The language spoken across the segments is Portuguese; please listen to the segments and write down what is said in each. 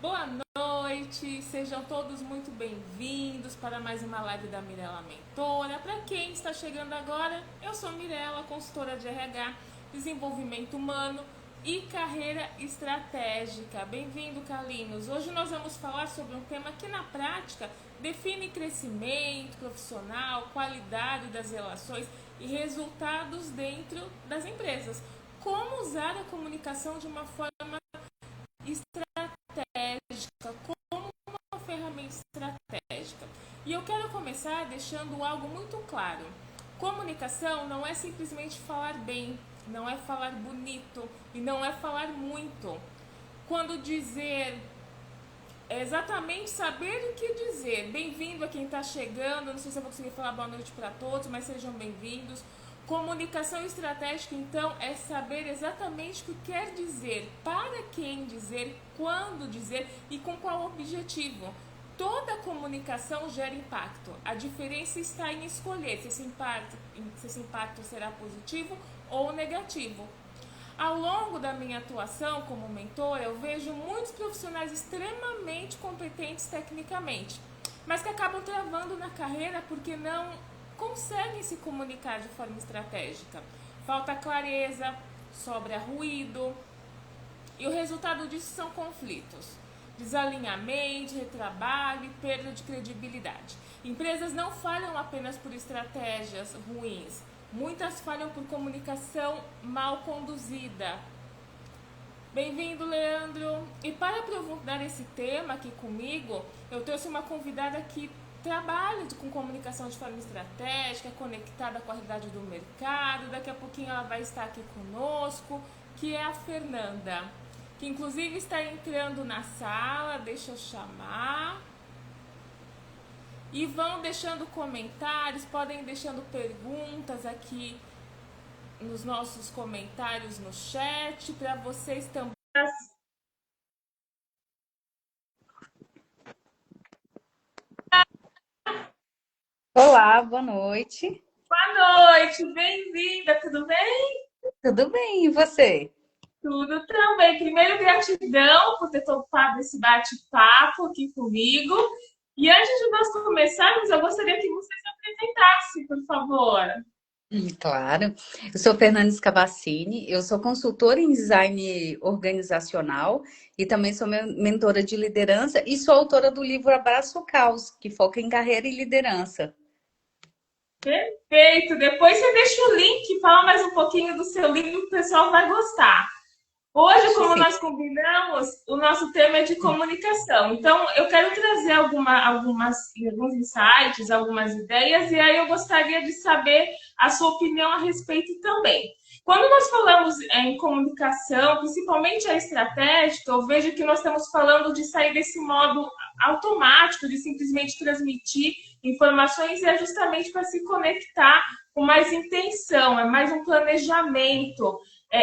Boa noite, sejam todos muito bem-vindos para mais uma live da Mirella Mentora. Para quem está chegando agora, eu sou Mirella, consultora de RH, desenvolvimento humano e carreira estratégica. Bem-vindo, Carlinhos. Hoje nós vamos falar sobre um tema que na prática define crescimento profissional, qualidade das relações e resultados dentro das empresas. Como usar a comunicação de uma forma estratégica, como uma ferramenta estratégica. E eu quero começar deixando algo muito claro. Comunicação não é simplesmente falar bem, não é falar bonito e não é falar muito. Quando dizer é exatamente saber o que dizer. Bem-vindo a quem está chegando. Não sei se eu vou conseguir falar boa noite para todos, mas sejam bem-vindos. Comunicação estratégica, então, é saber exatamente o que quer dizer, para quem dizer, quando dizer e com qual objetivo. Toda comunicação gera impacto. A diferença está em escolher se esse impacto será positivo ou negativo. Ao longo da minha atuação como mentora, eu vejo muitos profissionais extremamente competentes tecnicamente, mas que acabam travando na carreira porque não conseguem se comunicar de forma estratégica. Falta clareza, sobra ruído, e o resultado disso são conflitos, desalinhamento, retrabalho e perda de credibilidade. Empresas não falham apenas por estratégias ruins, muitas falham por comunicação mal conduzida. Bem-vindo, Leandro! E para aprofundar esse tema aqui comigo, eu trouxe uma convidada que trabalha com comunicação de forma estratégica, conectada com a realidade do mercado. Daqui a pouquinho ela vai estar aqui conosco, que é a Fernanda, que inclusive está entrando na sala. Deixa eu chamar. E vão deixando comentários, podem deixando perguntas aqui nos nossos comentários no chat, para vocês também. Olá, boa noite. Boa noite, bem-vinda, tudo bem? Tudo bem, e você? Tudo também. Primeiro, gratidão por ter topado esse bate-papo aqui comigo. E antes de nós começarmos, eu gostaria que você se apresentasse, por favor. Claro. Eu sou Fernanda Scavacini, eu sou consultora em design organizacional e também sou mentora de liderança e sou autora do livro Abraço o Caos, que foca em carreira e liderança. Perfeito. Depois você deixa o link, fala mais um pouquinho do seu livro, que o pessoal vai gostar. Hoje, como Sim. nós combinamos, o nosso tema é de comunicação. Então, eu quero trazer alguns insights, algumas ideias, e aí eu gostaria de saber a sua opinião a respeito também. Quando nós falamos em comunicação, principalmente a estratégica, eu vejo que nós estamos falando de sair desse modo automático, de simplesmente transmitir informações, e é justamente para se conectar com mais intenção, é mais um planejamento.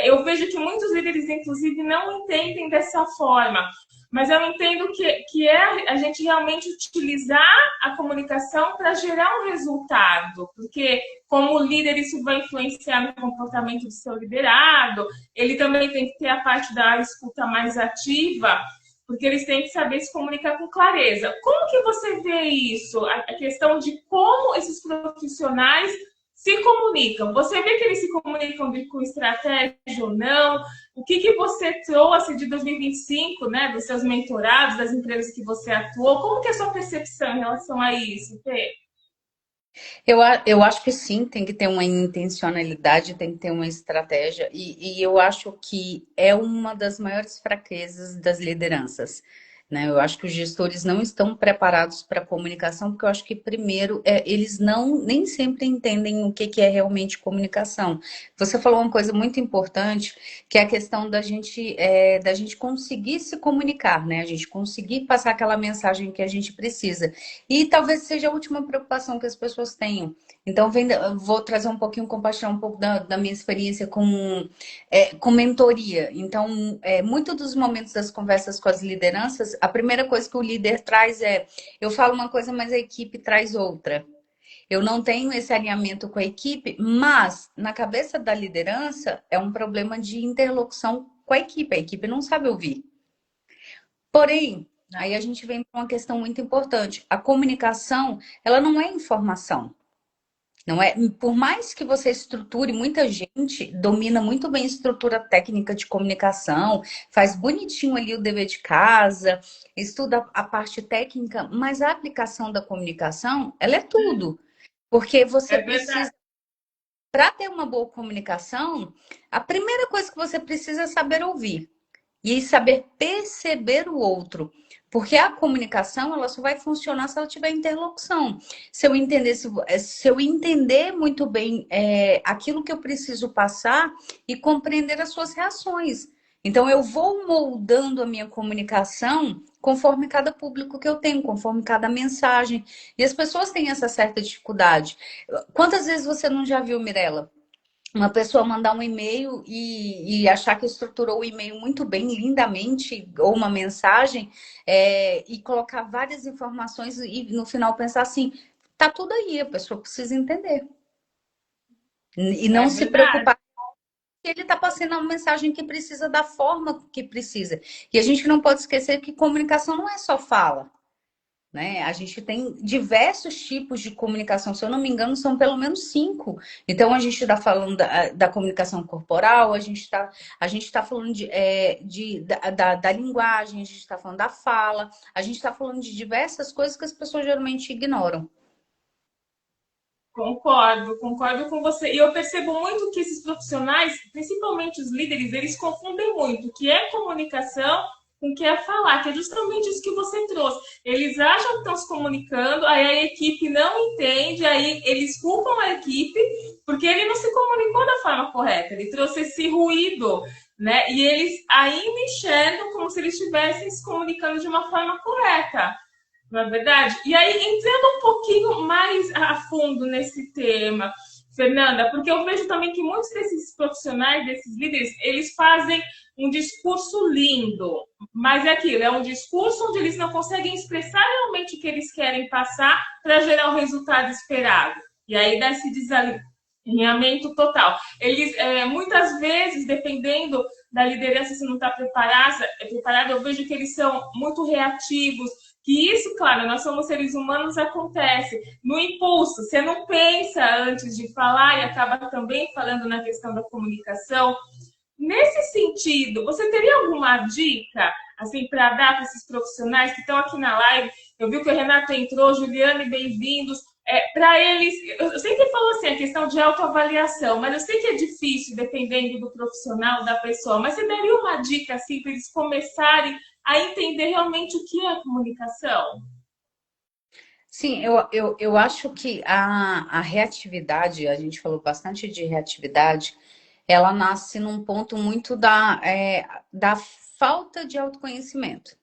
Eu vejo que muitos líderes, inclusive, não entendem dessa forma, mas eu entendo que é a gente realmente utilizar a comunicação para gerar um resultado, porque como líder isso vai influenciar no comportamento do seu liderado, ele também tem que ter a parte da escuta mais ativa, porque eles têm que saber se comunicar com clareza. Como que você vê isso? A questão de como esses profissionais se comunicam. Você vê que eles se comunicam com estratégia ou não? O que você trouxe de 2025, né, dos seus mentorados, das empresas que você atuou? Como que é a sua percepção em relação a isso, Fê? Eu acho que sim, tem que ter uma intencionalidade, tem que ter uma estratégia, e eu acho que é uma das maiores fraquezas das lideranças. Né? Eu acho que os gestores não estão preparados para a comunicação, porque eu acho que, primeiro, eles nem sempre entendem o que é realmente comunicação. Você falou uma coisa muito importante, que é a questão da gente conseguir se comunicar, né? A gente conseguir passar aquela mensagem que a gente precisa. E talvez seja a última preocupação que as pessoas tenham. Então, vou trazer um pouquinho, compartilhar um pouco da minha experiência com mentoria. Então, muito dos momentos das conversas com as lideranças, a primeira coisa que o líder traz é: eu falo uma coisa, mas a equipe traz outra. Eu não tenho esse alinhamento com a equipe, mas na cabeça da liderança é um problema de interlocução com a equipe. A equipe não sabe ouvir. Porém, Aí a gente vem para uma questão muito importante. A comunicação, ela não é informação. Não é, por mais que você estruture, muita gente domina muito bem a estrutura técnica de comunicação, faz bonitinho ali o dever de casa, estuda a parte técnica, mas a aplicação da comunicação, ela é tudo. Porque você É verdade. precisa, para ter uma boa comunicação, a primeira coisa que você precisa é saber ouvir e saber perceber o outro. Porque a comunicação ela só vai funcionar se ela tiver interlocução. Se eu entender muito bem aquilo que eu preciso passar e compreender as suas reações. Então eu vou moldando a minha comunicação conforme cada público que eu tenho, conforme cada mensagem. E as pessoas têm essa certa dificuldade. Quantas vezes você não já viu, Mirella? Uma pessoa mandar um e-mail e achar que estruturou o e-mail muito bem, lindamente, ou uma mensagem, e colocar várias informações e no final pensar assim, tá tudo aí, a pessoa precisa entender. E É não se verdade. preocupar que ele está passando uma mensagem que precisa da forma que precisa. E a gente não pode esquecer que comunicação não é só fala. Né? A gente tem diversos tipos de comunicação, se eu não me engano, são pelo menos 5. Então, a gente está falando da comunicação corporal, a gente tá falando da linguagem, a gente está falando da fala, a gente está falando de diversas coisas que as pessoas geralmente ignoram. Concordo, concordo com você. E eu percebo muito que esses profissionais, principalmente os líderes, eles confundem muito o que é comunicação com o que é falar, que é justamente isso que você trouxe. Eles acham que estão se comunicando, aí a equipe não entende, aí eles culpam a equipe porque ele não se comunicou da forma correta, ele trouxe esse ruído, né? E eles ainda enxergam como se eles estivessem se comunicando de uma forma correta. Não é verdade? E aí, entrando um pouquinho mais a fundo nesse tema, Fernanda, porque eu vejo também que muitos desses profissionais, desses líderes, eles fazem um discurso lindo, mas é aquilo, é um discurso onde eles não conseguem expressar realmente o que eles querem passar para gerar o resultado esperado. E aí dá esse desalinhamento total. Eles, muitas vezes, dependendo da liderança, se não está preparada, eu vejo que eles são muito reativos, que isso, claro, nós somos seres humanos, acontece no impulso. Você não pensa antes de falar e acaba também falando na questão da comunicação. Nesse sentido, você teria alguma dica assim para dar para esses profissionais que estão aqui na live? Eu vi que o Renato entrou, Juliane, bem-vindos. Para eles, eu sempre falo assim, a questão de autoavaliação, mas eu sei que é difícil dependendo do profissional, da pessoa, mas você daria uma dica assim para eles começarem a entender realmente o que é a comunicação? Sim, eu acho que a reatividade, a gente falou bastante de reatividade, ela nasce num ponto muito da falta de autoconhecimento.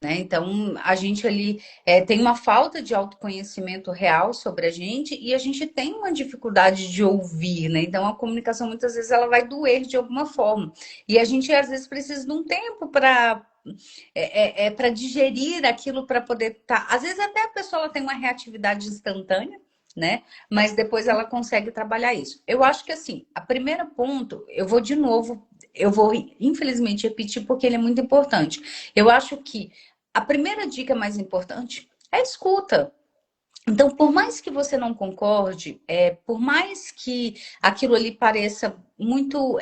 Né? Então, a gente ali tem uma falta de autoconhecimento real sobre a gente e a gente tem uma dificuldade de ouvir, né? Então, a comunicação muitas vezes ela vai doer de alguma forma. E a gente às vezes precisa de um tempo para digerir aquilo para poder estar. Às vezes até a pessoa ela tem uma reatividade instantânea, né? Mas depois ela consegue trabalhar isso. Eu acho que assim, a primeira ponto, eu vou infelizmente repetir porque ele é muito importante. Eu acho que a primeira dica mais importante é a escuta. Então, por mais que você não concorde, por mais que aquilo ali pareça muito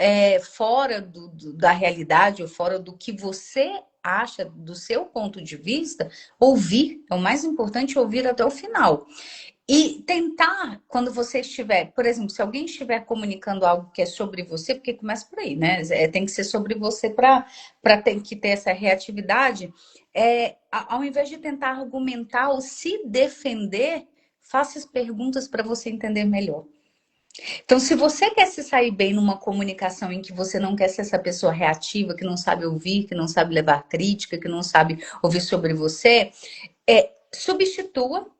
fora da realidade ou fora do que você acha do seu ponto de vista, ouvir é o mais importante, ouvir até o final. E tentar, quando você estiver, por exemplo, se alguém estiver comunicando algo que é sobre você, porque começa por aí, né? Tem que ser sobre você para ter que ter essa reatividade. Ao invés de tentar argumentar ou se defender, faça as perguntas para você entender melhor. Então, se você quer se sair bem numa comunicação em que você não quer ser essa pessoa reativa, que não sabe ouvir, que não sabe levar crítica, que não sabe ouvir sobre você, substitua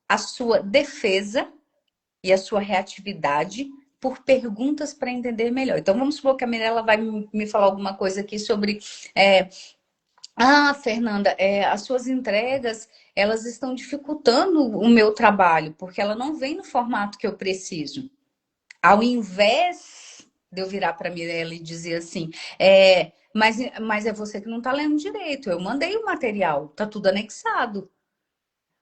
a sua defesa e a sua reatividade por perguntas para entender melhor. Então, vamos supor que a Mirella vai me falar alguma coisa aqui sobre... Fernanda, as suas entregas, elas estão dificultando o meu trabalho, porque ela não vem no formato que eu preciso. Ao invés de eu virar para a Mirella e dizer assim, mas é você que não está lendo direito. Eu mandei o material, tá tudo anexado.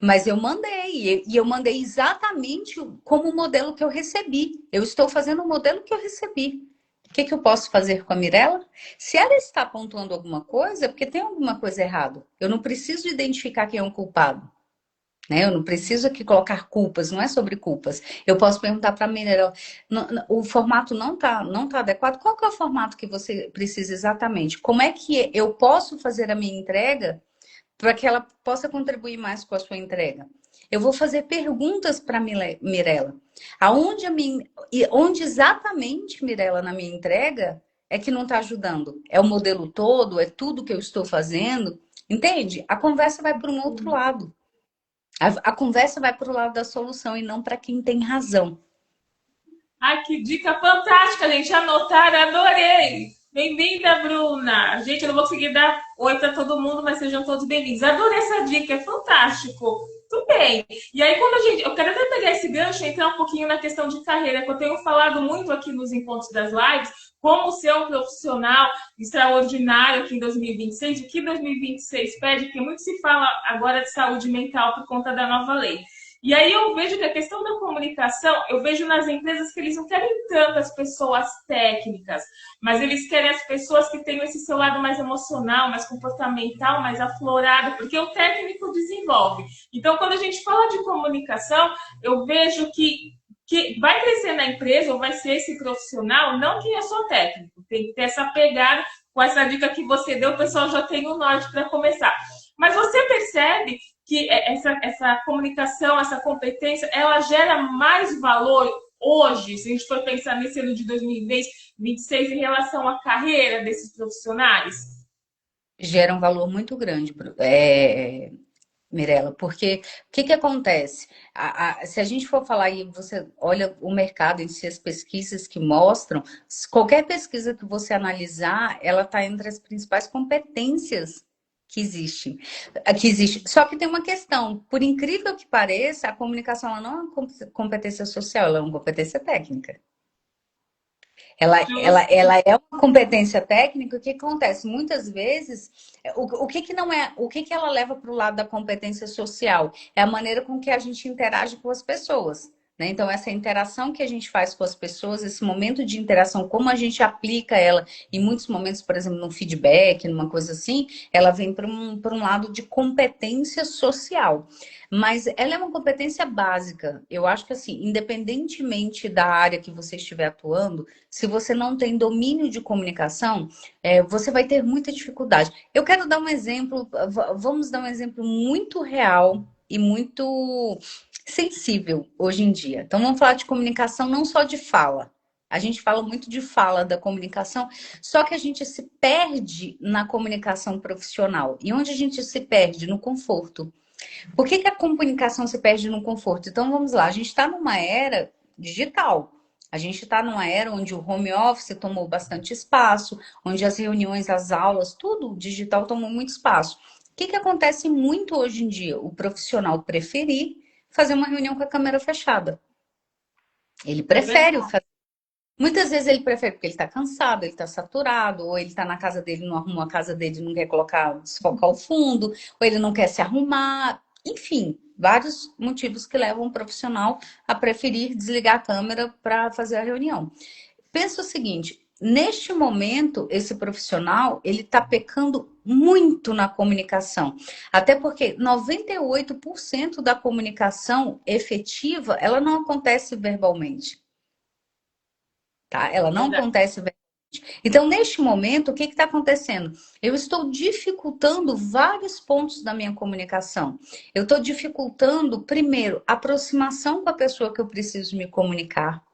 Mas eu mandei, e eu mandei exatamente como o modelo que eu recebi. Eu estou fazendo o modelo que eu recebi. O que que eu posso fazer com a Mirella? Se ela está pontuando alguma coisa, é porque tem alguma coisa errada. Eu não preciso identificar quem é o culpado. Né? Eu não preciso aqui colocar culpas, não é sobre culpas. Eu posso perguntar para a Mirella, o formato não tá adequado. Qual que é o formato que você precisa exatamente? Como é que eu posso fazer a minha entrega para que ela possa contribuir mais com a sua entrega? Eu vou fazer perguntas para Mirella. Onde exatamente, Mirella, na minha entrega, é que não está ajudando? É o modelo todo? É tudo que eu estou fazendo? Entende? A conversa vai para um outro lado. A conversa vai para o lado da solução e não para quem tem razão. Ai, que dica fantástica, gente. Anotaram, adorei. Bem-vinda, Bruna. Gente, eu não vou conseguir dar oi para todo mundo, mas sejam todos bem-vindos. Adorei essa dica, é fantástico. Tudo bem. E aí, quando a gente. Eu quero até pegar esse gancho e entrar um pouquinho na questão de carreira, que eu tenho falado muito aqui nos encontros das lives, como ser um profissional extraordinário aqui em 2026, o que 2026 pede, porque muito se fala agora de saúde mental por conta da nova lei. E aí eu vejo que a questão da comunicação, eu vejo nas empresas que eles não querem tanto as pessoas técnicas, mas eles querem as pessoas que tenham esse seu lado mais emocional, mais comportamental, mais aflorado, porque o técnico desenvolve. Então, quando a gente fala de comunicação, eu vejo que vai crescer na empresa ou vai ser esse profissional, não quem é só técnico, tem que ter essa pegada, com essa dica que você deu, o pessoal já tem o norte para começar. Mas você percebe que essa comunicação, essa competência, ela gera mais valor hoje, se a gente for pensar nesse ano de 2026, em relação à carreira desses profissionais? Gera um valor muito grande, Mirella, porque o que que acontece? Se a gente for falar e você olha o mercado em si, as pesquisas que mostram, qualquer pesquisa que você analisar, ela está entre as principais competências que existem. Que existe. Só que tem uma questão, por incrível que pareça, a comunicação ela não é uma competência social, ela é uma competência técnica. Ela é uma competência técnica. O que acontece? Muitas vezes, o que que não é, o que que ela leva para o lado da competência social? É a maneira com que a gente interage com as pessoas. Né? Então, essa interação que a gente faz com as pessoas, esse momento de interação, como a gente aplica ela, em muitos momentos, por exemplo, no feedback, numa coisa assim, ela vem para um lado de competência social. Mas ela é uma competência básica. Eu acho que, assim, independentemente da área que você estiver atuando, se você não tem domínio de comunicação, você vai ter muita dificuldade. Eu quero dar um exemplo, vamos dar um exemplo muito real e muito sensível hoje em dia. Então, vamos falar de comunicação não só de fala. A gente fala muito de fala da comunicação, só que a gente se perde na comunicação profissional. E onde a gente se perde? No conforto. Por que que a comunicação se perde no conforto? Então, vamos lá, a gente está numa era digital. A gente está numa era onde o home office tomou bastante espaço, onde as reuniões, as aulas, tudo digital tomou muito espaço. O que que acontece muito hoje em dia? O profissional preferir fazer uma reunião com a câmera fechada. Ele É prefere verdade. fazer. Muitas vezes ele prefere porque ele está cansado, ele está saturado, ou ele está na casa dele, não arrumou a casa dele, não quer colocar, desfocar o fundo, ou ele não quer se arrumar. Enfim, vários motivos que levam um profissional a preferir desligar a câmera para fazer a reunião. Pensa o seguinte, neste momento, esse profissional, ele está pecando muito na comunicação. Até porque 98% da comunicação efetiva, ela não acontece verbalmente, tá? Ela É não verdade. acontece verbalmente. Então, neste momento, o que está acontecendo? Eu estou dificultando vários pontos da minha comunicação. Eu estou dificultando, primeiro, a aproximação com a pessoa que eu preciso me comunicar.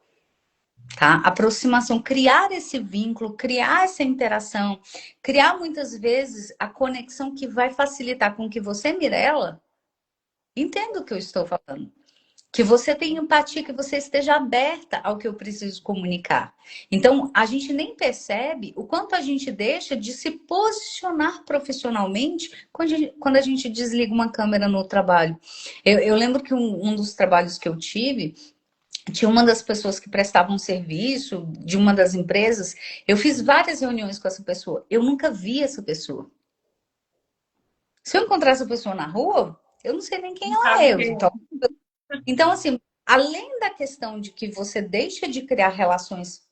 Tá? Aproximação, criar esse vínculo, criar essa interação, criar muitas vezes a conexão que vai facilitar com que você, Mirella, entenda o que eu estou falando. Que você tenha empatia, que você esteja aberta ao que eu preciso comunicar. Então, a gente nem percebe o quanto a gente deixa de se posicionar profissionalmente quando a gente desliga uma câmera no trabalho. Eu lembro que um dos trabalhos que eu tive, tinha uma das pessoas que prestava um serviço de uma das empresas. Eu fiz várias reuniões com essa pessoa. Eu nunca vi essa pessoa. Se eu encontrar essa pessoa na rua, eu não sei nem quem Não ela sabe é. quem Então, assim, além da questão de que você deixa de criar relações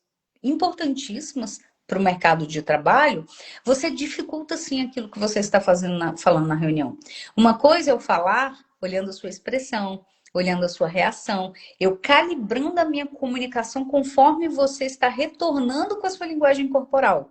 importantíssimas para o mercado de trabalho, você dificulta sim aquilo que você está fazendo falando na reunião. Uma coisa é eu falar olhando a sua expressão, olhando a sua reação, eu calibrando a minha comunicação conforme você está retornando com a sua linguagem corporal.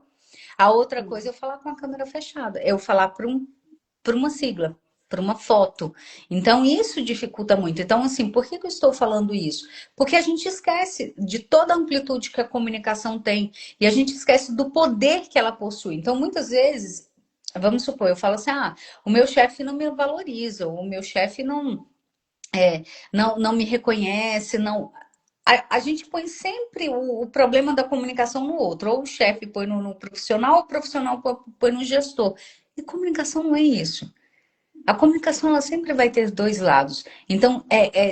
A outra é. coisa é eu falar com a câmera fechada, é eu falar para uma sigla, para uma foto. Então, isso dificulta muito. Então, assim, por que eu estou falando isso? Porque a gente esquece de toda a amplitude que a comunicação tem e a gente esquece do poder que ela possui. Então, muitas vezes, vamos supor, eu falo assim: ah, o meu chefe não me valoriza, ou o meu chefe não me reconhece, não. A gente põe sempre o problema da comunicação no outro, ou o chefe põe no profissional, ou o profissional põe no gestor. E comunicação não é isso. A comunicação ela sempre vai ter dois lados. Então,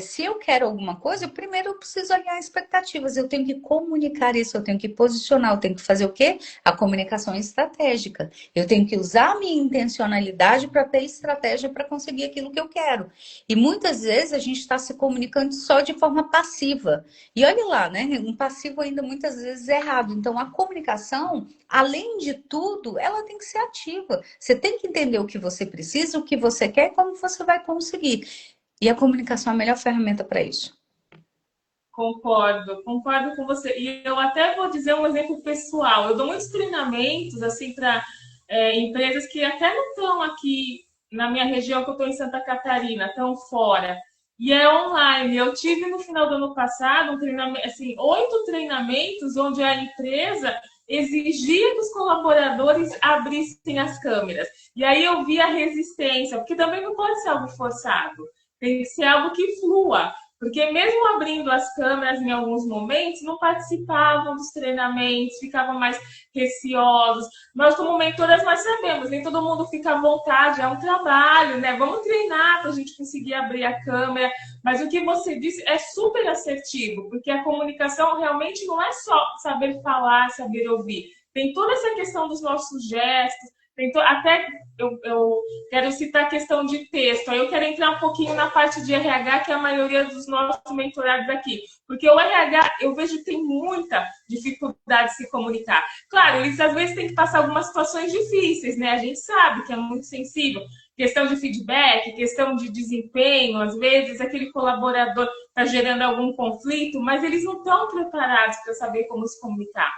se eu quero alguma coisa, primeiro eu preciso alinhar expectativas. Eu tenho que comunicar isso, eu tenho que posicionar, eu tenho que fazer o quê? A comunicação estratégica. Eu tenho que usar a minha intencionalidade para ter estratégia para conseguir aquilo que eu quero. E muitas vezes a gente está se comunicando só de forma passiva. E olha lá, né? Um passivo ainda muitas vezes é errado. Então, a comunicação, além de tudo, ela tem que ser ativa. Você tem que entender o que você precisa, o que você quer e como você vai conseguir. E a comunicação é a melhor ferramenta para isso. Concordo, concordo com você. E eu até vou dizer um exemplo pessoal. Eu dou muitos treinamentos assim para empresas que até não estão aqui na minha região, que eu estou em Santa Catarina, estão fora. E é online. Eu tive no final do ano passado um treinamento, assim, 8 treinamentos onde a empresa exigia que os colaboradores abrissem as câmeras. E aí eu vi a resistência, porque também não pode ser algo forçado, tem que ser algo que flua. Porque mesmo abrindo as câmeras em alguns momentos, não participavam dos treinamentos, ficavam mais receosos. Nós, como mentoras, nós sabemos, nem todo mundo fica à vontade, é um trabalho, né? Vamos treinar para a gente conseguir abrir a câmera. Mas o que você disse é super assertivo, porque a comunicação realmente não é só saber falar, saber ouvir. Tem toda essa questão dos nossos gestos, até eu quero citar a questão de texto. Aí eu quero entrar um pouquinho na parte de RH, que é a maioria dos nossos mentorados aqui. Porque o RH, eu vejo que tem muita dificuldade de se comunicar. Claro, eles às vezes têm que passar algumas situações difíceis, né? A gente sabe que é muito sensível. Questão de feedback, questão de desempenho, às vezes aquele colaborador está gerando algum conflito, mas eles não estão preparados para saber como se comunicar.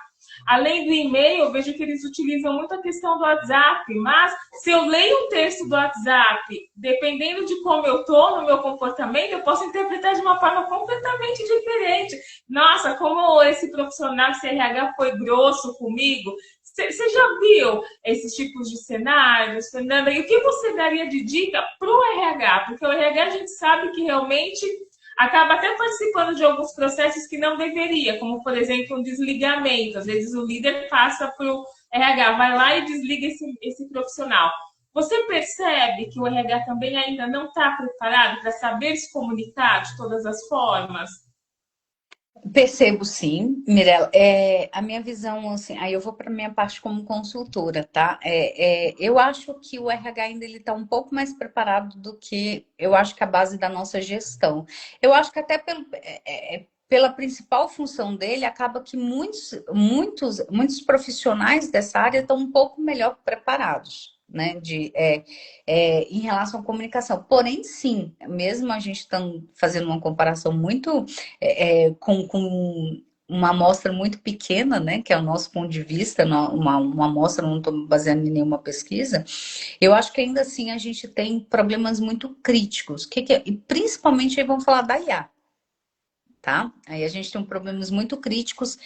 Além do e-mail, eu vejo que eles utilizam muito a questão do WhatsApp, mas se eu leio um texto do WhatsApp, dependendo de como eu estou no meu comportamento, eu posso interpretar de uma forma completamente diferente. Nossa, como esse profissional de RH foi grosso comigo. Você já viu esses tipos de cenários, Fernanda? E o que você daria de dica para o RH? Porque o RH a gente sabe que realmente acaba até participando de alguns processos que não deveria, como, por exemplo, um desligamento. Às vezes o líder passa para o RH, vai lá e desliga esse profissional. Você percebe que o RH também ainda não está preparado para saber se comunicar de todas as formas? Percebo sim, Mirella. A minha visão, assim, aí eu vou para a minha parte como consultora, tá? Eu acho que o RH ainda ele está um pouco mais preparado do que eu acho que a base da nossa gestão. Eu acho que até pela principal função dele, acaba que muitos profissionais dessa área estão um pouco melhor preparados. Né, em relação à comunicação. Porém, sim, mesmo a gente estando fazendo uma comparação muito com uma amostra muito pequena, né, que é o nosso ponto de vista, uma amostra, não estou me baseando em nenhuma pesquisa, eu acho que ainda assim a gente tem problemas muito críticos, e principalmente aí vamos falar da IA. Tá? Aí a gente tem problemas muito críticos.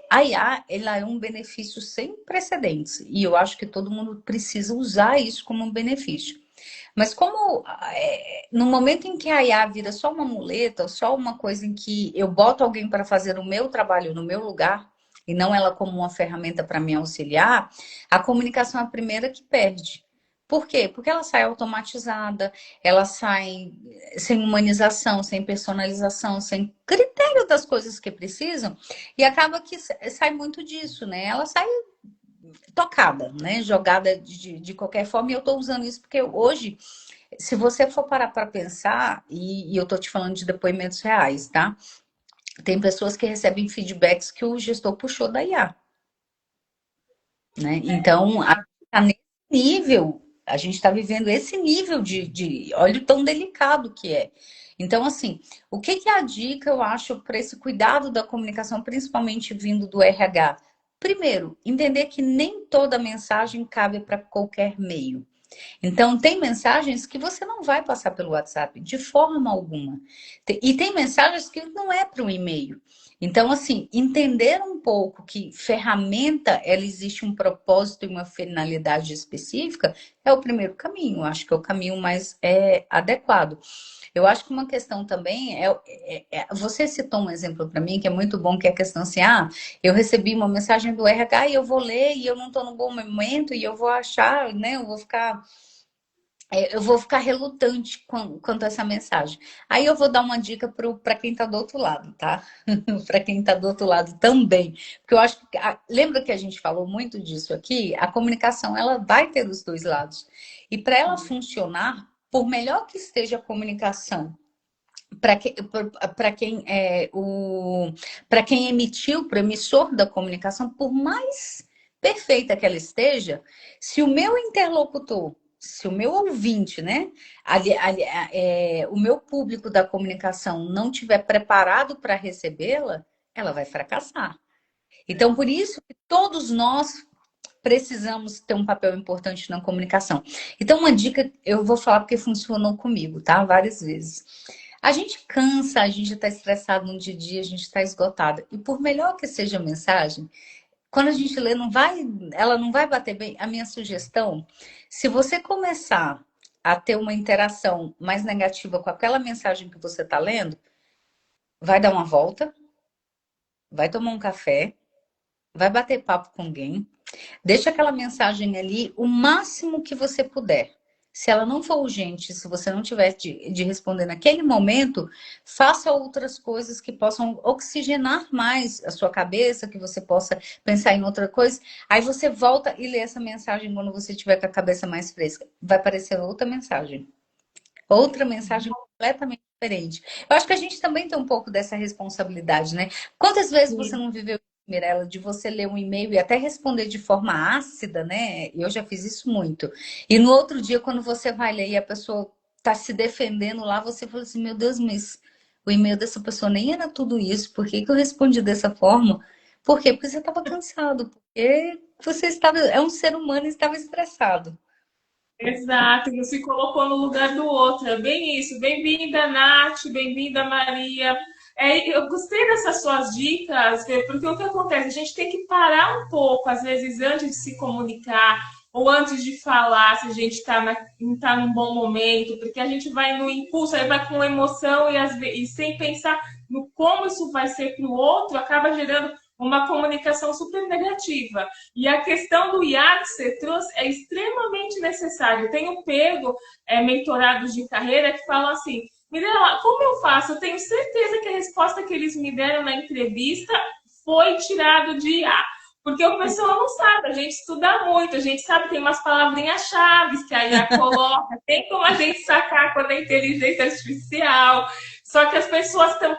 A IA, ela é um benefício sem precedentes e eu acho que todo mundo precisa usar isso como um benefício. Mas como no momento em que a IA vira só uma muleta, só uma coisa em que eu boto alguém para fazer o meu trabalho no meu lugar, e não ela como uma ferramenta para me auxiliar, a comunicação é a primeira que perde. Por quê? Porque ela sai automatizada, ela sai sem humanização, sem personalização, sem critério das coisas que precisam, e acaba que sai muito disso, né? Ela sai tocada, né? Jogada de qualquer forma, e eu estou usando isso porque hoje, se você for parar para pensar, e eu estou te falando de depoimentos reais, tá? Tem pessoas que recebem feedbacks que o gestor puxou da IA, né? Então, a gente tá nesse nível, a gente está vivendo esse nível olha o tão delicado que é. Então, assim, o que que é a dica, eu acho, para esse cuidado da comunicação, principalmente vindo do RH? Primeiro, entender que nem toda mensagem cabe para qualquer meio. Então, tem mensagens que você não vai passar pelo WhatsApp, de forma alguma. E tem mensagens que não é para um e-mail. Então, assim, entender um pouco que ferramenta, ela existe um propósito e uma finalidade específica, é o primeiro caminho. Acho que é o caminho mais adequado. Eu acho que uma questão também você citou um exemplo para mim que é muito bom, que é a questão assim, eu recebi uma mensagem do RH e eu vou ler e eu não estou no bom momento e eu vou achar, né, eu vou ficar relutante quanto a essa mensagem. Aí eu vou dar uma dica para quem está do outro lado, tá? Para quem está do outro lado também. Porque eu acho que. Lembra que a gente falou muito disso aqui? A comunicação ela vai ter os dois lados. E para ela funcionar, por melhor que esteja a comunicação, para quem emitiu, para o emissor da comunicação, por mais perfeita que ela esteja, se o meu interlocutor, se o meu ouvinte, né, o meu público da comunicação não tiver preparado para recebê-la, ela vai fracassar. Então, por isso que todos nós precisamos ter um papel importante na comunicação. Então, uma dica, eu vou falar porque funcionou comigo, tá? Várias vezes. A gente cansa, a gente está estressado no dia a dia, a gente está esgotada. E por melhor que seja a mensagem, quando a gente lê, ela não vai bater bem. A minha sugestão, se você começar a ter uma interação mais negativa com aquela mensagem que você está lendo, vai dar uma volta, vai tomar um café, vai bater papo com alguém, deixa aquela mensagem ali o máximo que você puder. Se ela não for urgente, se você não tiver de responder naquele momento, faça outras coisas que possam oxigenar mais a sua cabeça, que você possa pensar em outra coisa. Aí você volta e lê essa mensagem quando você tiver com a cabeça mais fresca. Vai aparecer outra mensagem. Outra mensagem completamente diferente. Eu acho que a gente também tem um pouco dessa responsabilidade, né? Quantas vezes você Sim. não viveu, Mirella, de você ler um e-mail e até responder de forma ácida, né? Eu já fiz isso muito. E no outro dia, quando você vai ler e a pessoa tá se defendendo lá, você fala assim: meu Deus, mas o e-mail dessa pessoa nem era tudo isso. Por que que eu respondi dessa forma? Por quê? Porque você estava cansado, porque você estava, é um ser humano e estava estressado. Exato, e você colocou no lugar do outro. É bem isso. Bem-vinda, Nath, bem-vinda, Maria. Eu gostei dessas suas dicas, porque o que acontece? A gente tem que parar um pouco, às vezes, antes de se comunicar ou antes de falar, se a gente está num bom momento, porque a gente vai no impulso, aí vai com emoção e sem pensar no como isso vai ser para o outro, acaba gerando uma comunicação super negativa. E a questão do IA que você trouxe é extremamente necessário. Eu tenho pego mentorados de carreira que falam assim: Mirella, como eu faço? Eu tenho certeza que a resposta que eles me deram na entrevista foi tirado de IA. Porque o pessoal não sabe, a gente estuda muito, a gente sabe que tem umas palavrinhas-chave que a IA coloca, tem como a gente sacar quando é inteligência artificial. Só que as pessoas não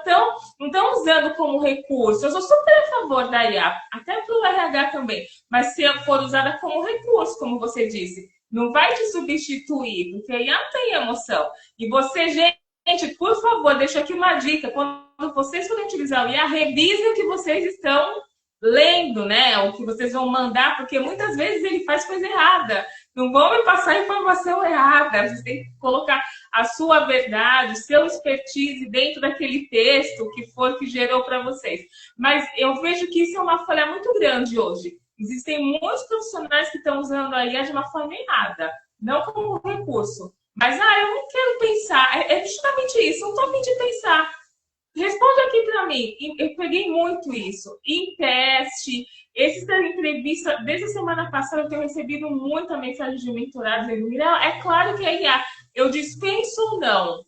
estão usando como recurso. Eu sou super a favor da IA, até para o RH também, mas se for usada como recurso, como você disse, não vai te substituir, porque a IA não tem emoção. E você, gente, por favor, deixa aqui uma dica. Quando vocês forem utilizar o IA, revisem o que vocês estão lendo, né? O que vocês vão mandar, porque muitas vezes ele faz coisa errada. Não vão me passar informação errada. Vocês têm que colocar a sua verdade, o seu expertise dentro daquele texto que for que gerou para vocês. Mas eu vejo que isso é uma falha muito grande hoje. Existem muitos profissionais que estão usando a IA de uma forma errada, não como recurso. Mas, eu não quero pensar. É justamente isso, não estou a fim de pensar. Responde aqui para mim. Eu peguei muito isso. Em teste, Essa entrevista, desde a semana passada, eu tenho recebido muita mensagem de mentorado dizendo, Mirella, é claro que é IA, eu dispenso ou não?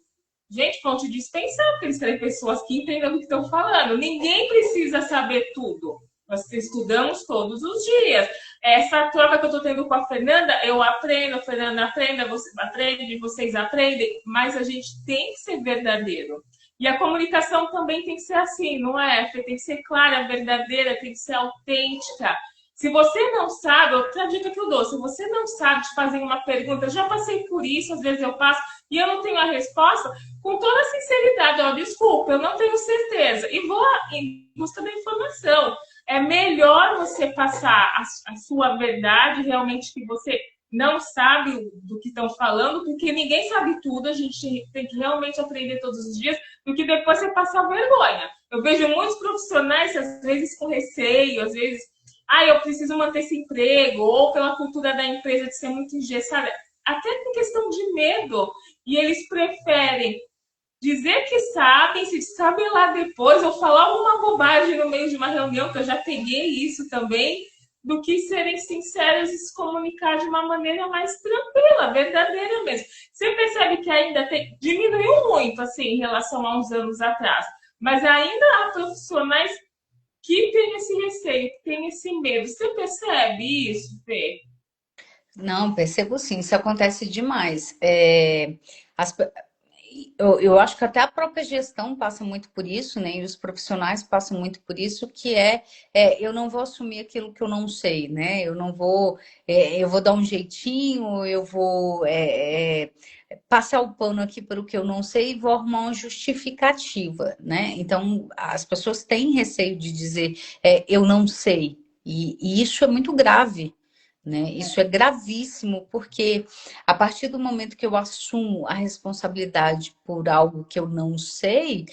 Gente, vão te dispensar, porque eles querem pessoas que entendam o que estão falando. Ninguém precisa saber tudo. Nós estudamos todos os dias. Essa troca que eu estou tendo com a Fernanda, eu aprendo, a Fernanda aprende, você aprende, vocês aprendem, mas a gente tem que ser verdadeiro. E a comunicação também tem que ser assim, não é? Tem que ser clara, verdadeira, tem que ser autêntica. Se você não sabe, outra dica que eu dou, se você não sabe te fazer uma pergunta, eu já passei por isso, às vezes eu passo, e eu não tenho a resposta, com toda sinceridade, ó, desculpa, eu não tenho certeza. E vou em busca da informação. É melhor você passar a sua verdade, realmente que você não sabe do que estão falando, porque ninguém sabe tudo, a gente tem que realmente aprender todos os dias, do que depois você passar vergonha. Eu vejo muitos profissionais, às vezes com receio, às vezes, eu preciso manter esse emprego, ou pela cultura da empresa de ser muito engessada, até com questão de medo, e eles preferem dizer que sabem, se saber lá depois, ou falar alguma bobagem no meio de uma reunião, que eu já peguei isso também, do que serem sinceros e se comunicar de uma maneira mais tranquila, verdadeira mesmo. Você percebe que ainda diminuiu muito, assim, em relação a uns anos atrás, mas ainda há profissionais que têm esse receio, que têm esse medo. Você percebe isso, Fê? Não, percebo sim, isso acontece demais. As eu acho que até a própria gestão passa muito por isso, né? E os profissionais passam muito por isso, que eu não vou assumir aquilo que eu não sei, né? Eu não vou, eu vou dar um jeitinho, eu vou passar o pano aqui para o que eu não sei e vou arrumar uma justificativa, né? Então, as pessoas têm receio de dizer eu não sei, e isso é muito grave. Né? Isso é gravíssimo, porque a partir do momento que eu assumo a responsabilidade por algo que eu não sei,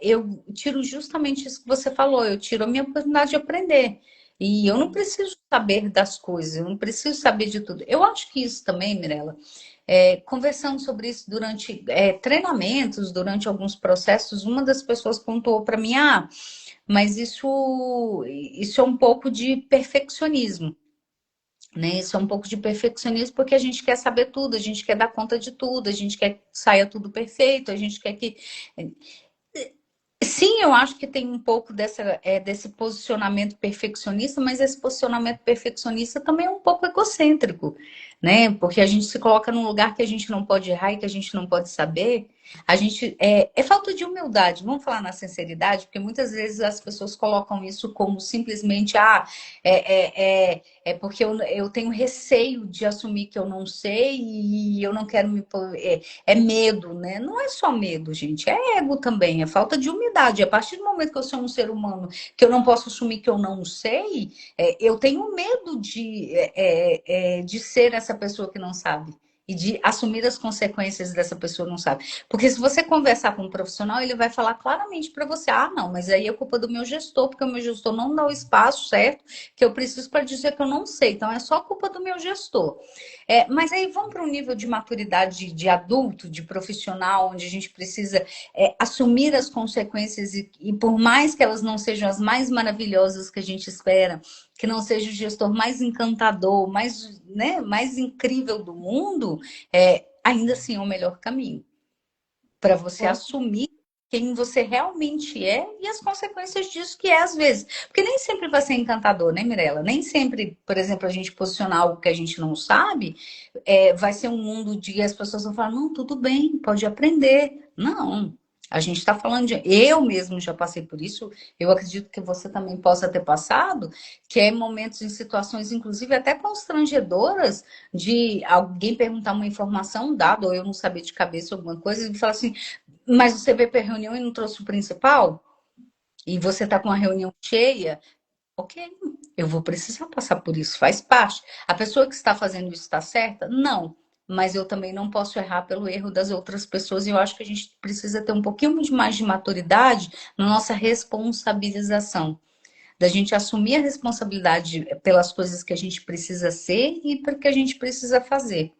eu tiro justamente isso que você falou, eu tiro a minha oportunidade de aprender. E eu não preciso saber das coisas, eu não preciso saber de tudo. Eu acho que isso também, Mirella, conversando sobre isso durante treinamentos, durante alguns processos, uma das pessoas pontuou para mim, mas isso é um pouco de perfeccionismo. Né? Isso é um pouco de perfeccionismo porque a gente quer saber tudo, a gente quer dar conta de tudo, a gente quer que saia tudo perfeito, a gente quer que. Sim, eu acho que tem um pouco desse posicionamento perfeccionista, mas esse posicionamento perfeccionista também é um pouco egocêntrico, né? Porque a gente se coloca num lugar que a gente não pode errar e que a gente não pode saber. A gente é falta de humildade, vamos falar na sinceridade, porque muitas vezes as pessoas colocam isso como simplesmente é porque eu tenho receio de assumir que eu não sei e eu não quero me é medo, né? Não é só medo, gente, é ego também, é falta de humildade. A partir do momento que eu sou um ser humano, que eu não posso assumir que eu não sei, eu tenho medo de ser essa pessoa que não sabe. E de assumir as consequências dessa pessoa não sabe. Porque se você conversar com um profissional, ele vai falar claramente para você: não, mas aí é culpa do meu gestor, porque o meu gestor não dá o espaço certo que eu preciso para dizer que eu não sei. Então é só culpa do meu gestor. Mas aí vamos para um nível de maturidade de adulto, de profissional, onde a gente precisa assumir as consequências e por mais que elas não sejam as mais maravilhosas que a gente espera, que não seja o gestor mais encantador, mais incrível do mundo, ainda assim é o melhor caminho para você assumir quem você realmente é e as consequências disso que é às vezes. Porque nem sempre vai ser encantador, né, Mirella? Nem sempre, por exemplo, a gente posicionar algo que a gente não sabe, vai ser um mundo de as pessoas vão falar, não, tudo bem, pode aprender. Não. A gente está falando de. Eu mesmo já passei por isso, eu acredito que você também possa ter passado, que é momentos em situações, inclusive até constrangedoras, de alguém perguntar uma informação, um dado, ou eu não saber de cabeça alguma coisa, e falar assim, mas você veio para a reunião e não trouxe o principal? E você está com a reunião cheia? Ok, eu vou precisar passar por isso, faz parte. A pessoa que está fazendo isso está certa? Não. Mas eu também não posso errar pelo erro das outras pessoas. E eu acho que a gente precisa ter um pouquinho mais de maturidade na nossa responsabilização. Da gente assumir a responsabilidade pelas coisas que a gente precisa ser e para que a gente precisa fazer.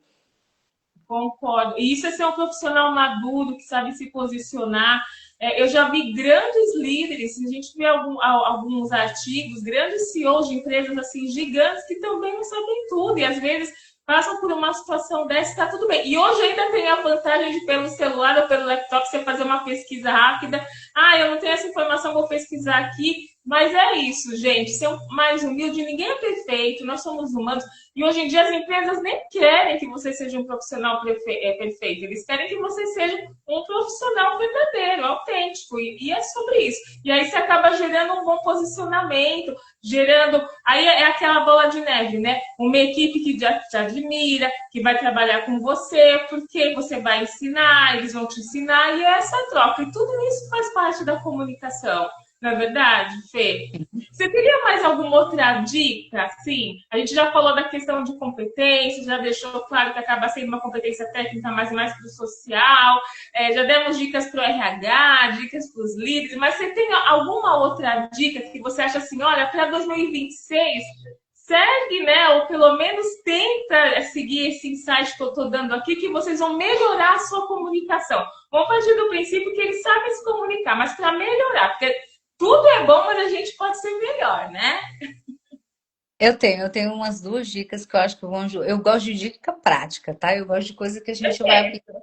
Concordo. E isso é ser um profissional maduro, que sabe se posicionar. Eu já vi grandes líderes, se a gente vê alguns artigos, grandes CEOs de empresas assim gigantes que também não sabem tudo e às vezes passam por uma situação dessa, está tudo bem. E hoje ainda tem a vantagem de pelo celular ou pelo laptop você fazer uma pesquisa rápida. Ah, eu não tenho essa informação, vou pesquisar aqui. Mas é isso, gente. Ser mais humilde, ninguém é perfeito, nós somos humanos. E hoje em dia as empresas nem querem que você seja um profissional perfeito, eles querem que você seja um profissional verdadeiro, autêntico. E é sobre isso. E aí você acaba gerando um bom posicionamento, gerando. Aí é aquela bola de neve, né? Uma equipe que te admira, que vai trabalhar com você, porque você vai ensinar, eles vão te ensinar, e é essa troca. E tudo isso faz parte da comunicação. Não é verdade, Fê? Você teria mais alguma outra dica? Sim, a gente já falou da questão de competência, já deixou claro que acaba sendo uma competência técnica, mas mais para o social. Já demos dicas para o RH, dicas para os líderes, mas você tem alguma outra dica que você acha assim, olha, para 2026, segue, né? Ou pelo menos tenta seguir esse insight que eu estou dando aqui, que vocês vão melhorar a sua comunicação. Vamos partir do princípio que eles sabem se comunicar, mas para melhorar, porque tudo é bom, mas a gente pode ser melhor, né? Eu tenho umas duas dicas que eu acho que vão. Eu gosto de dica prática, tá? Eu gosto de coisa que a gente vai aplicar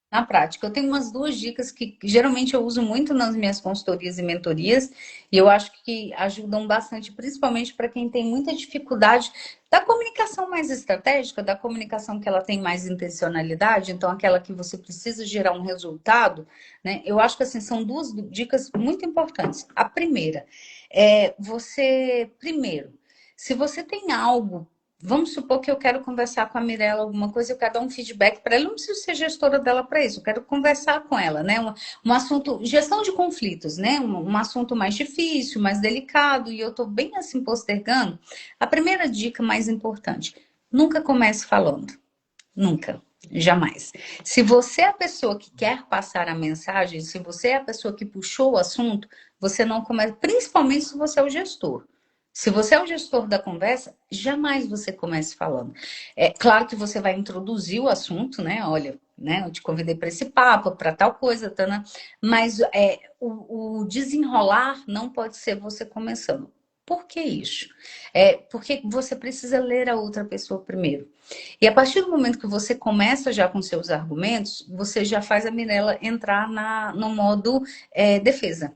na prática. Eu tenho umas duas dicas que geralmente eu uso muito nas minhas consultorias e mentorias, e eu acho que ajudam bastante, principalmente para quem tem muita dificuldade da comunicação mais estratégica, da comunicação que ela tem mais intencionalidade, então aquela que você precisa gerar um resultado, né? Eu acho que assim são duas dicas muito importantes. A primeira é você, primeiro, se você tem algo. Vamos supor que eu quero conversar com a Mirella alguma coisa, eu quero dar um feedback para ela, eu não preciso ser gestora dela para isso, eu quero conversar com ela, né? Um assunto, gestão de conflitos, né? Um assunto mais difícil, mais delicado, e eu estou bem assim postergando. A primeira dica mais importante: nunca comece falando. Nunca. Jamais. Se você é a pessoa que quer passar a mensagem, se você é a pessoa que puxou o assunto, você não começa, principalmente se você é o gestor. Se você é o gestor da conversa, jamais você comece falando. É claro que você vai introduzir o assunto, né? Olha, né? Eu te convidei para esse papo, para tal coisa, Tana. Mas o desenrolar não pode ser você começando. Por que isso? Porque você precisa ler a outra pessoa primeiro. E a partir do momento que você começa já com seus argumentos, você já faz a Mirella entrar no modo defesa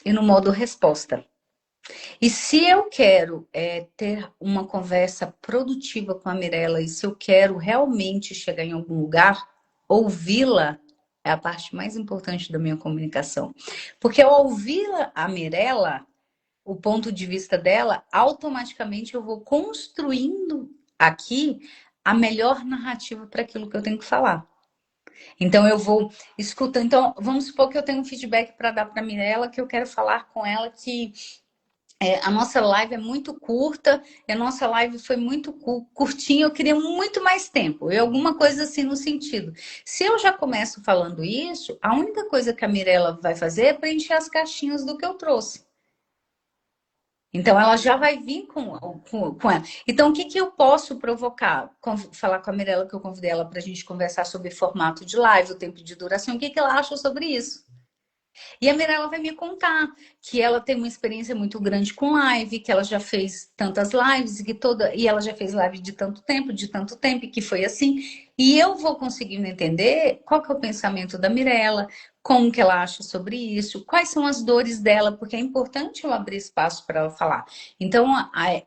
e no modo resposta. E se eu quero ter uma conversa produtiva com a Mirella e se eu quero realmente chegar em algum lugar, ouvi-la é a parte mais importante da minha comunicação. Porque ao ouvir a Mirella, o ponto de vista dela, automaticamente eu vou construindo aqui a melhor narrativa para aquilo que eu tenho que falar. Então eu vou escutando. Então vamos supor que eu tenho um feedback para dar para a Mirella, que eu quero falar com ela que a nossa live é muito curta, e a nossa live foi muito curtinha, eu queria muito mais tempo, e alguma coisa assim no sentido. Se eu já começo falando isso, a única coisa que a Mirella vai fazer é preencher as caixinhas do que eu trouxe. Então, ela já vai vir com ela. Então, o que, que eu posso provocar? Falar com a Mirella, que eu convidei ela para a gente conversar sobre formato de live, o tempo de duração, o que, que ela acha sobre isso? E a Mirella vai me contar que ela tem uma experiência muito grande com live, que ela já fez tantas lives e ela já fez live de tanto tempo, e que foi assim. E eu vou conseguindo entender qual que é o pensamento da Mirella, como que ela acha sobre isso, quais são as dores dela, porque é importante eu abrir espaço para ela falar. Então,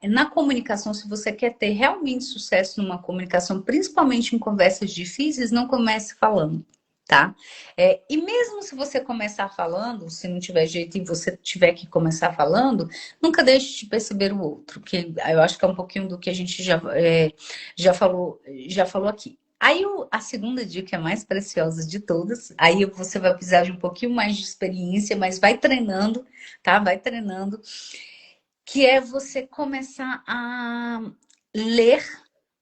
na comunicação, se você quer ter realmente sucesso numa comunicação, principalmente em conversas difíceis, não comece falando. Tá? E mesmo se você começar falando, se não tiver jeito e você tiver que começar falando, nunca deixe de perceber o outro, que eu acho que é um pouquinho do que a gente já falou aqui. Aí a segunda dica é a mais preciosa de todas. Aí você vai precisar de um pouquinho mais de experiência, mas vai treinando, tá? Vai treinando, que é você começar a ler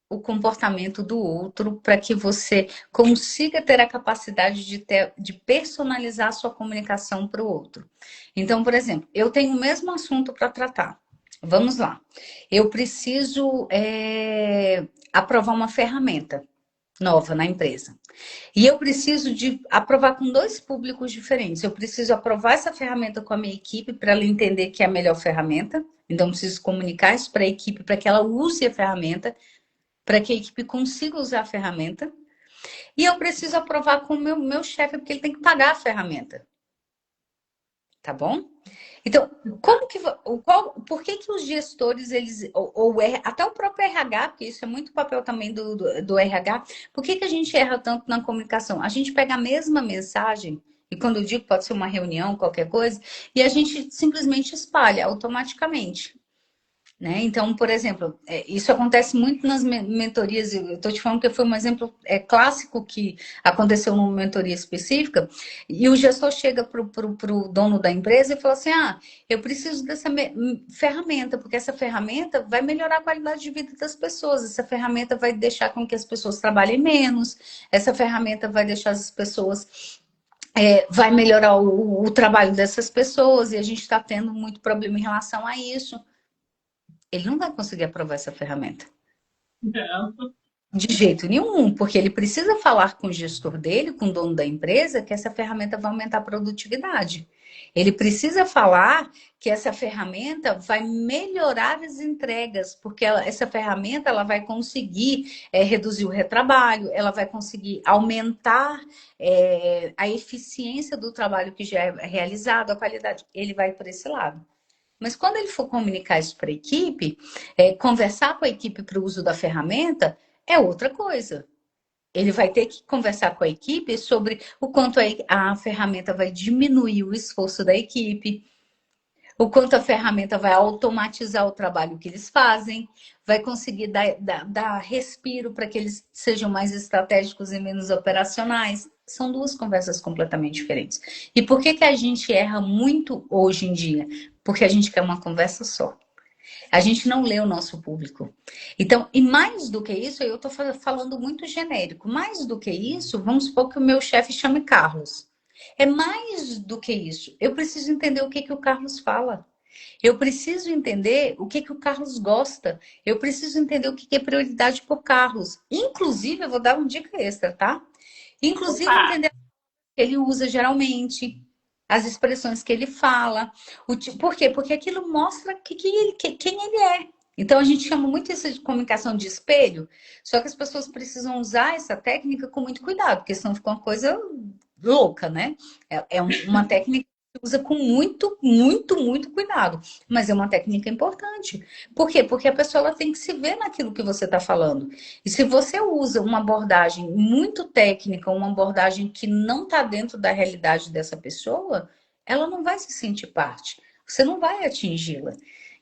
o comportamento do outro para que você consiga ter a capacidade de personalizar a sua comunicação para o outro. Então, por exemplo, eu tenho o mesmo assunto para tratar. Vamos lá. Eu preciso aprovar uma ferramenta. nova na empresa. E eu preciso de aprovar com dois públicos diferentes. Eu preciso aprovar essa ferramenta com a minha equipe para ela entender que é a melhor ferramenta. Então, eu preciso comunicar isso para a equipe para que ela use a ferramenta, para que a equipe consiga usar a ferramenta. E eu preciso aprovar com o meu chefe, porque ele tem que pagar a ferramenta. Tá bom? Então, como que, por que que os gestores, eles, até o próprio RH, porque isso é muito papel também do RH, por que que a gente erra tanto na comunicação? A gente pega a mesma mensagem, e quando eu digo pode ser uma reunião, qualquer coisa, e a gente simplesmente espalha automaticamente. Né? Então, por exemplo, isso acontece muito nas mentorias. Eu estou te falando que foi um exemplo clássico que aconteceu numa mentoria específica, e o gestor chega para o dono da empresa e fala assim: ah, eu preciso dessa ferramenta, porque essa ferramenta vai melhorar a qualidade de vida das pessoas, essa ferramenta vai deixar com que as pessoas trabalhem menos, essa ferramenta vai deixar as pessoas. Vai melhorar o trabalho dessas pessoas, e a gente está tendo muito problema em relação a isso. Ele não vai conseguir aprovar essa ferramenta. Não. De jeito nenhum, porque ele precisa falar com o gestor dele, com o dono da empresa, que essa ferramenta vai aumentar a produtividade. Ele precisa falar que essa ferramenta vai melhorar as entregas, porque essa ferramenta ela vai conseguir reduzir o retrabalho, ela vai conseguir aumentar a eficiência do trabalho que já é realizado, a qualidade. Ele vai por esse lado. Mas quando ele for comunicar isso para a equipe, conversar com a equipe para o uso da ferramenta, é outra coisa. Ele vai ter que conversar com a equipe sobre o quanto a ferramenta vai diminuir o esforço da equipe, o quanto a ferramenta vai automatizar o trabalho que eles fazem, vai conseguir dar respiro para que eles sejam mais estratégicos e menos operacionais. São duas conversas completamente diferentes. E por que que a gente erra muito hoje em dia? Porque a gente quer uma conversa só. A gente não lê o nosso público. Então, e mais do que isso, eu estou falando muito genérico. Mais do que isso, vamos supor que o meu chefe chame Carlos. É mais do que isso. Eu preciso entender o que que o Carlos fala. Eu preciso entender o que que o Carlos gosta. Eu preciso entender o que que é prioridade para o Carlos. Inclusive, eu vou dar uma dica extra, tá? Inclusive, Opa! entender o que ele usa geralmente, as expressões que ele fala. Por quê? Porque aquilo mostra quem ele é. Então, a gente chama muito isso de comunicação de espelho, só que as pessoas precisam usar essa técnica com muito cuidado, porque senão fica uma coisa louca, né? É uma técnica que usa com muito, muito, muito cuidado, mas é uma técnica importante. Por quê? Porque a pessoa ela tem que se ver naquilo que você está falando. E se você usa uma abordagem muito técnica, uma abordagem que não está dentro da realidade dessa pessoa, ela não vai se sentir parte. Você não vai atingi-la.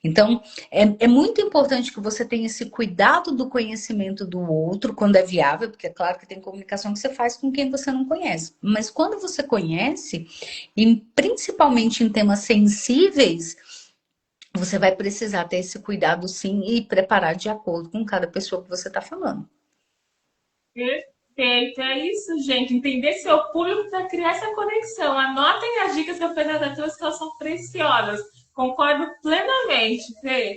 Então, é muito importante que você tenha esse cuidado do conhecimento do outro quando é viável, porque é claro que tem comunicação que você faz com quem você não conhece. Mas quando você conhece, e principalmente em temas sensíveis, você vai precisar ter esse cuidado sim e preparar de acordo com cada pessoa que você está falando. Perfeito, é isso, gente. Entender seu público para criar essa conexão. Anotem as dicas que a Fernanda trouxe, que elas são preciosas. Concordo plenamente, Fê.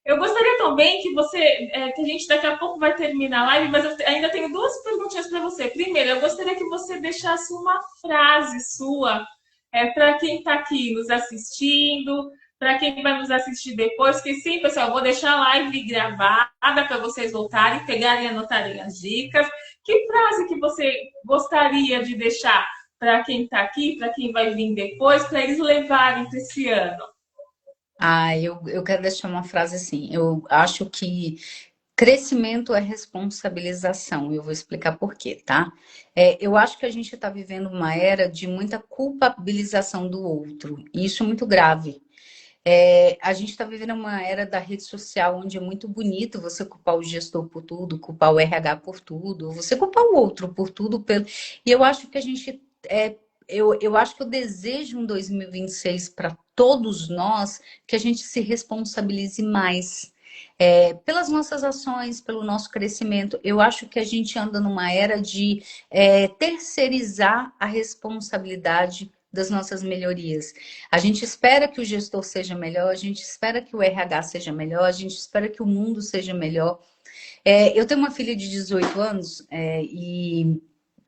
Eu gostaria também que que a gente daqui a pouco vai terminar a live, mas eu ainda tenho duas perguntinhas para você. Primeiro, eu gostaria que você deixasse uma frase sua para quem está aqui nos assistindo, para quem vai nos assistir depois, que sim, pessoal, eu vou deixar a live gravada para vocês voltarem, pegarem e anotarem as dicas. Que frase que você gostaria de deixar para quem está aqui, para quem vai vir depois, para eles levarem para esse ano? Eu quero deixar uma frase assim. Eu acho que crescimento é responsabilização. Eu vou explicar por quê, tá? Eu acho que a gente está vivendo uma era de muita culpabilização do outro. E isso é muito grave. A gente está vivendo uma era da rede social onde é muito bonito você culpar o gestor por tudo, culpar o RH por tudo, você culpar o outro por tudo. E eu acho que a gente. Eu acho que eu desejo um 2026 para todos nós que a gente se responsabilize mais. Pelas nossas ações, pelo nosso crescimento, eu acho que a gente anda numa era de terceirizar a responsabilidade das nossas melhorias. A gente espera que o gestor seja melhor, a gente espera que o RH seja melhor, a gente espera que o mundo seja melhor. Eu tenho uma filha de 18 anos e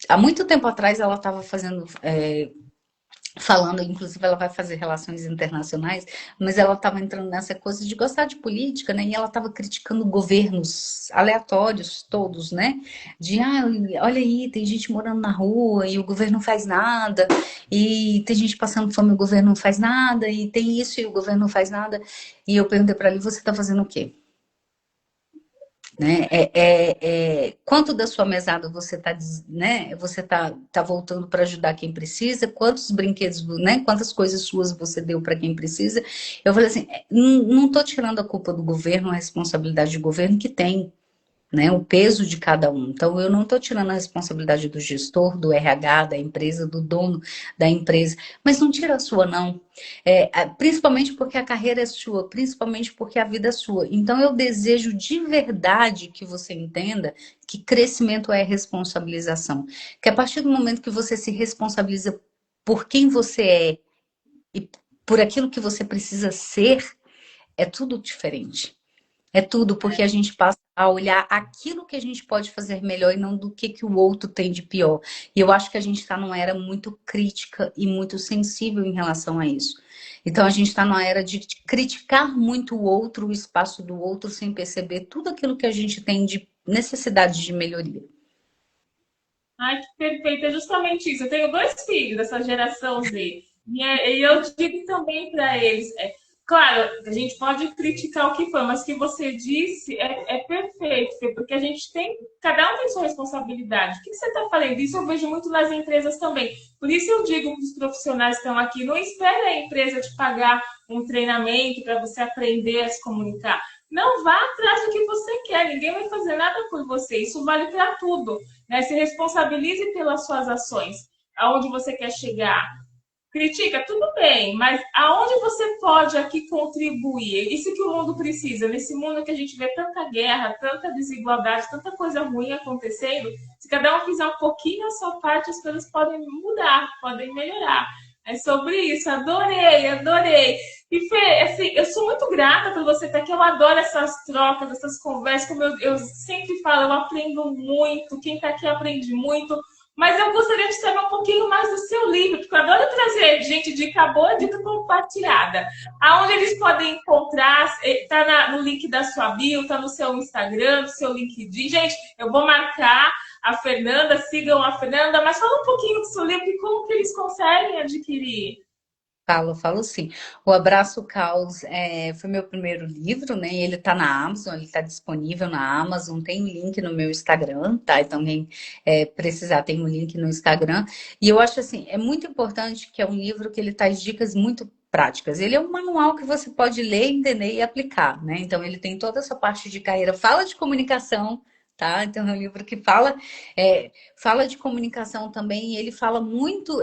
há muito tempo atrás ela estava fazendo falando, inclusive ela vai fazer relações internacionais, mas ela estava entrando nessa coisa de gostar de política, né? E ela estava criticando governos aleatórios todos, né? De, olha aí, tem gente morando na rua e o governo não faz nada, e tem gente passando fome e o governo não faz nada, e tem isso e o governo não faz nada. E eu perguntei para ela, você está fazendo o quê? Né? Quanto da sua mesada você está, né? Você tá voltando para ajudar quem precisa? Quantos brinquedos, né? Quantas coisas suas você deu para quem precisa? Eu falei assim, não estou tirando a culpa do governo, a responsabilidade do governo que tem, né, o peso de cada um. Então, eu não estou tirando a responsabilidade do gestor, do RH, da empresa, do dono da empresa, mas não tira a sua, não. Principalmente porque a carreira é sua, principalmente porque a vida é sua. Então, eu desejo de verdade que você entenda que crescimento é responsabilização. Que a partir do momento que você se responsabiliza por quem você é e por aquilo que você precisa ser, é tudo diferente. É tudo, porque a gente passa a olhar aquilo que a gente pode fazer melhor e não do que o outro tem de pior. E eu acho que a gente está numa era muito crítica e muito sensível em relação a isso. Então a gente está numa era de criticar muito o outro, o espaço do outro, sem perceber tudo aquilo que a gente tem de necessidade de melhoria. Ai, que perfeito. É justamente isso. Eu tenho dois filhos dessa geração Z. E eu digo também para eles, claro, a gente pode criticar o que for, mas o que você disse é perfeito, Fê, porque a gente tem, cada um tem sua responsabilidade. O que você está falando? Isso eu vejo muito nas empresas também. Por isso eu digo para os profissionais que estão aqui, não espere a empresa te pagar um treinamento para você aprender a se comunicar. Não vá atrás do que você quer, ninguém vai fazer nada por você. Isso vale para tudo, né? Se responsabilize pelas suas ações, aonde você quer chegar. Critica, tudo bem, mas aonde você pode aqui contribuir? Isso que o mundo precisa. Nesse mundo que a gente vê tanta guerra, tanta desigualdade, tanta coisa ruim acontecendo, se cada um fizer um pouquinho a sua parte, as coisas podem mudar, podem melhorar. É sobre isso, adorei, adorei. E Fê, assim, eu sou muito grata por você estar aqui, eu adoro essas trocas, essas conversas, como eu sempre falo, eu aprendo muito, quem está aqui aprende muito. Mas eu gostaria de saber um pouquinho mais do seu livro, porque eu adoro trazer gente dica boa, dica compartilhada. Aonde eles podem encontrar, está no link da sua bio, está no seu Instagram, no seu LinkedIn. Gente, eu vou marcar a Fernanda, sigam a Fernanda, mas fala um pouquinho do seu livro e como que eles conseguem adquirir. Falo sim. O Abraço Caos foi meu primeiro livro, né? Ele tá na Amazon, ele tá disponível na Amazon, tem um link no meu Instagram, tá? Então, quem precisar, tem um link no Instagram. E eu acho assim, é muito importante que é um livro que ele traz dicas muito práticas. Ele é um manual que você pode ler, entender e aplicar, né? Então, ele tem toda essa parte de carreira, fala de comunicação. Tá? Então, é um livro que fala de comunicação também, e ele fala muito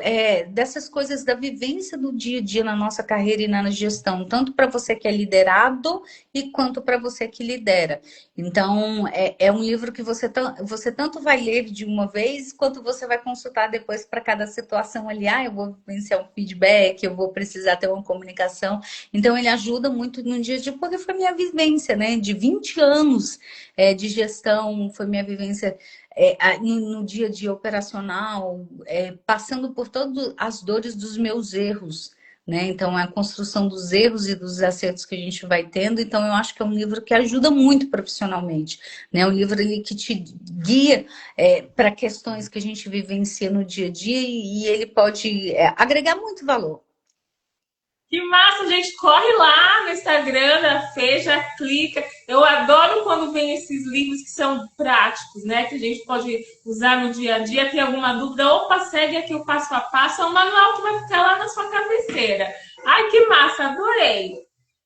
dessas coisas da vivência do dia a dia na nossa carreira e na gestão, tanto para você que é liderado e quanto para você que lidera. Então, é um livro que você tanto vai ler de uma vez, quanto você vai consultar depois para cada situação ali. Eu vou vencer um feedback, eu vou precisar ter uma comunicação. Então, ele ajuda muito no dia a dia, porque foi minha vivência, né? De 20 anos de gestão, foi minha vivência no dia a dia operacional, passando por todas as dores dos meus erros, né? Então, é a construção dos erros e dos acertos que a gente vai tendo. Então, eu acho que é um livro que ajuda muito profissionalmente, né? Um livro ali que te guia para questões que a gente vivencia no dia a dia e ele pode agregar muito valor. Que massa, gente! Corre lá no Instagram da Fê, já clica. Eu adoro quando vem esses livros que são práticos, né? Que a gente pode usar no dia a dia. Tem alguma dúvida? Opa, segue aqui o passo a passo. É um manual que vai ficar lá na sua cabeceira. Ai, que massa, adorei!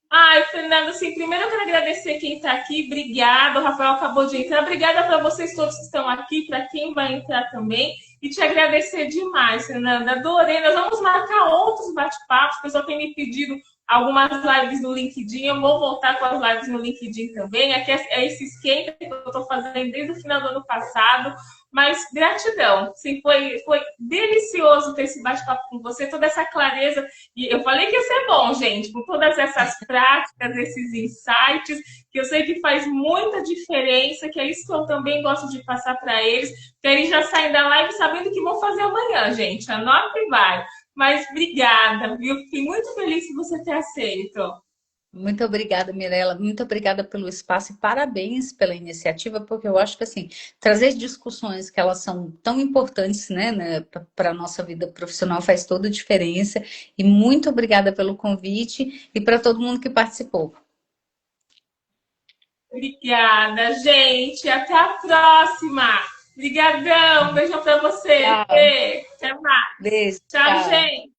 Ai, Fernanda, assim, primeiro eu quero agradecer quem está aqui. Obrigada, o Rafael acabou de entrar. Obrigada para vocês todos que estão aqui, para quem vai entrar também. E te agradecer demais, Fernanda. Adorei. Nós vamos marcar outros bate-papos. O pessoal tem me pedido algumas lives no LinkedIn. Eu vou voltar com as lives no LinkedIn também. Aqui é esse esquenta que eu estou fazendo desde o final do ano passado. Mas gratidão, sim, foi delicioso ter esse bate-papo com você, toda essa clareza. E eu falei que ia ser bom, gente, com todas essas práticas, esses insights, que eu sei que faz muita diferença, que é isso que eu também gosto de passar para eles, que eles já saem da live sabendo o que vão fazer amanhã, gente. Anota e vai. Mas obrigada, viu? Fiquei muito feliz por você ter aceito. Muito obrigada, Mirella. Muito obrigada pelo espaço e parabéns pela iniciativa, porque eu acho que assim, trazer discussões que elas são tão importantes, né, para a nossa vida profissional faz toda a diferença. E muito obrigada pelo convite e para todo mundo que participou. Obrigada, gente. Até a próxima. Obrigadão. Beijão para você. Tchau. Até mais. Beijo. Tchau, Tchau. gente.